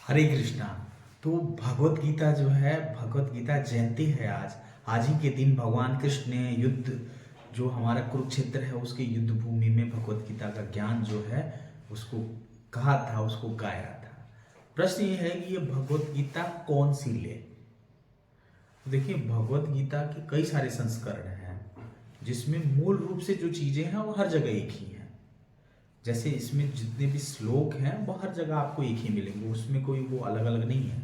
हरे कृष्णा। तो भगवत गीता जो है, भगवत गीता जयंती है आज। आज ही के दिन भगवान कृष्ण ने युद्ध, जो हमारा कुरुक्षेत्र है उसके युद्ध भूमि में भगवत गीता का ज्ञान जो है उसको कहा था, उसको गाया था। प्रश्न ये है कि ये भगवत गीता कौन सी ले। तो देखिए, भगवत गीता के कई सारे संस्करण हैं जिसमें मूल रूप से जो चीजें हैं वो हर जगह एक ही हैं। जैसे इसमें जितने भी श्लोक हैं वो हर जगह आपको एक ही मिलेंगे, उसमें कोई वो अलग अलग नहीं है।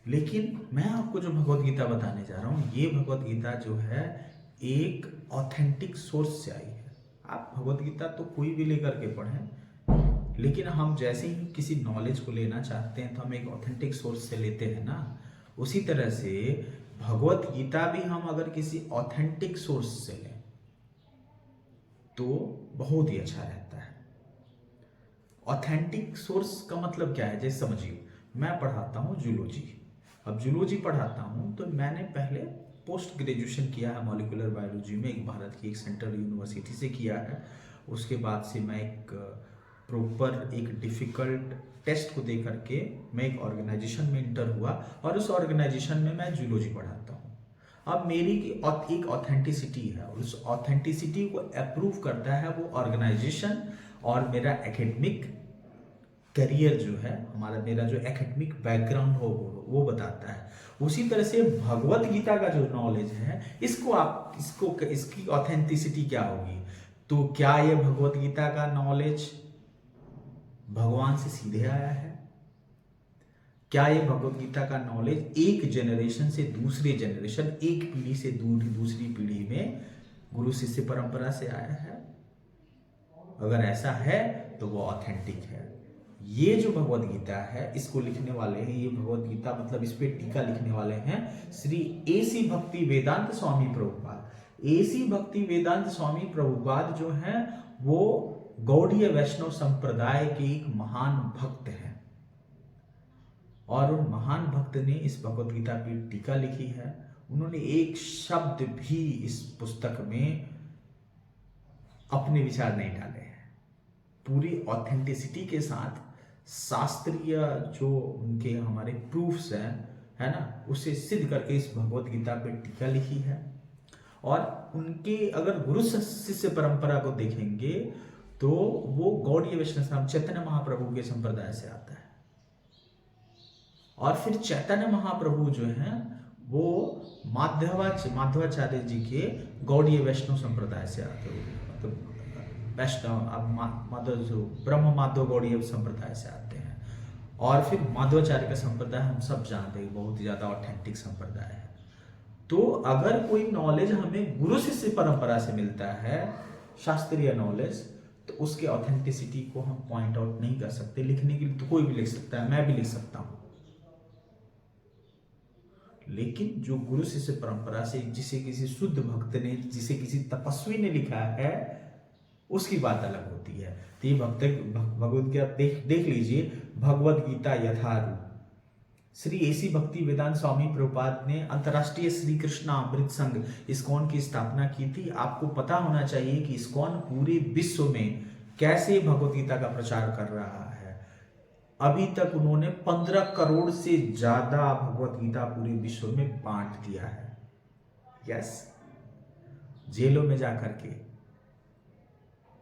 लेकिन मैं आपको जो भगवत गीता बताने जा रहा हूँ, ये भगवत गीता जो है एक ऑथेंटिक सोर्स से आई है। आप भगवत गीता तो कोई भी लेकर के पढ़ें, लेकिन हम जैसे ही किसी नॉलेज को लेना चाहते हैं तो हम एक ऑथेंटिक सोर्स से लेते हैं ना। उसी तरह से भगवत गीता भी हम अगर किसी ऑथेंटिक सोर्स से लें तो बहुत ही अच्छा रहता है। ऑथेंटिक सोर्स का मतलब क्या है, जैसे समझिए मैं पढ़ाता हूँ जूलॉजी। अब जूलॉजी पढ़ाता हूँ तो मैंने पहले पोस्ट ग्रेजुएशन किया है मॉलिक्यूलर बायोलॉजी में, एक भारत की एक सेंट्रल यूनिवर्सिटी से किया है। उसके बाद से मैं एक प्रॉपर एक डिफ़िकल्ट टेस्ट को दे करके मैं एक ऑर्गेनाइजेशन में इंटर हुआ और उस ऑर्गेनाइजेशन में मैं जूलॉजी पढ़ाता हूँ। अब मेरी एक ऑथेंटिसिटी है, उस ऑथेंटिसिटी को अप्रूव करता है वो ऑर्गेनाइजेशन, और मेरा एकेडमिक करियर जो है, हमारा मेरा जो एकेडमिक बैकग्राउंड हो वो बताता है। उसी तरह से भगवत गीता का जो नॉलेज है, इसकी ऑथेंटिसिटी क्या होगी। तो क्या ये भगवत गीता का नॉलेज भगवान से सीधे आया है? क्या ये भगवत गीता का नॉलेज एक जनरेशन से दूसरे जनरेशन, एक पीढ़ी से दूसरी पीढ़ी में गुरु शिष्य परंपरा से आया है? अगर ऐसा है तो वो ऑथेंटिक है। ये जो भगवत गीता है इसको लिखने वाले हैं, ये भगवत गीता मतलब इस पे टीका लिखने वाले हैं श्री एसी भक्ति वेदांत स्वामी प्रभुपाद। एसी भक्ति वेदांत स्वामी प्रभुपाद जो हैं वो गौड़ीय वैष्णव संप्रदाय के एक महान भक्त हैं, और उन महान भक्त ने इस भगवत गीता पे टीका लिखी है। उन्होंने एक शब्द भी इस पुस्तक में अपने विचार नहीं डाले हैं। पूरी ऑथेंटिसिटी के साथ शास्त्रीय जो उनके हमारे प्रूफ्स हैं, है ना, उसे सिद्ध करके इस भगवत गीता पे टीका लिखी है। और उनके अगर गुरु शिष्य परंपरा को देखेंगे तो वो गौड़ीय वैष्णव चैतन्य महाप्रभु के संप्रदाय से आता है। और फिर चैतन्य महाप्रभु जो हैं वो माधवाचार्य जी के गौड़ीय वैष्णव संप्रदाय से आते हैं, मतलब वैष्णव ब्रह्म माधव गौड़ीय संप्रदाय से आते हैं। और फिर माधवाचार्य का संप्रदाय हम सब जानते हैं, बहुत ही ज्यादा ऑथेंटिक संप्रदाय है। तो अगर कोई नॉलेज हमें गुरु शिष्य परंपरा से मिलता है, शास्त्रीय नॉलेज, तो उसके ऑथेंटिसिटी को हम पॉइंट आउट नहीं कर सकते। लिखने के लिए तो कोई भी लिख सकता है, मैं भी लिख सकता हूं, लेकिन जो गुरु शिष्य परंपरा से जिसे किसी शुद्ध भक्त ने, जिसे किसी तपस्वी ने लिखा है, उसकी बात अलग होती है। तो ये भगवत गीता देख लीजिए, भगवत गीता यथारूप। श्री एसी भक्ति वेदांत स्वामी प्रभुपाद ने अंतर्राष्ट्रीय श्री कृष्ण अमृत संघ इस्कॉन की स्थापना की थी। आपको पता होना चाहिए कि इस्कॉन पूरे विश्व में कैसे भगवत गीता का प्रचार कर रहा है। अभी तक उन्होंने 15 करोड़ से ज्यादा भगवत गीता पूरे विश्व में बांट दिया है। यस, जेलों में जाकर के,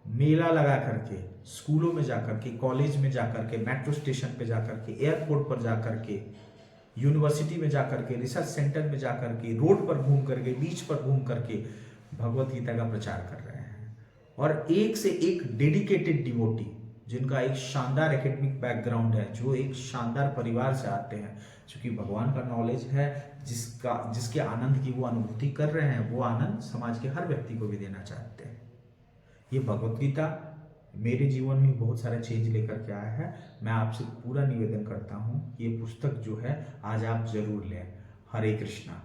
मेला लगा करके, स्कूलों में जाकर के, कॉलेज में जाकर के, मेट्रो स्टेशन पे जाकर के, एयरपोर्ट पर जाकर के, यूनिवर्सिटी में जाकर के, रिसर्च सेंटर में जाकर के, रोड पर घूम करके, बीच पर घूम करके भगवत गीता का प्रचार कर रहे हैं। और एक से एक डेडिकेटेड डिवोटी जिनका एक शानदार एकेडमिक बैकग्राउंड है, जो एक शानदार परिवार से आते हैं, क्योंकि भगवान का नॉलेज है, जिसके आनंद की वो अनुभूति कर रहे हैं, वो आनंद समाज के हर व्यक्ति को भी देना चाहते हैं। ये भगवत गीता मेरे जीवन में बहुत सारा चेंज लेकर के आया है। मैं आपसे पूरा निवेदन करता हूँ, ये पुस्तक जो है आज आप जरूर लें। हरे कृष्णा।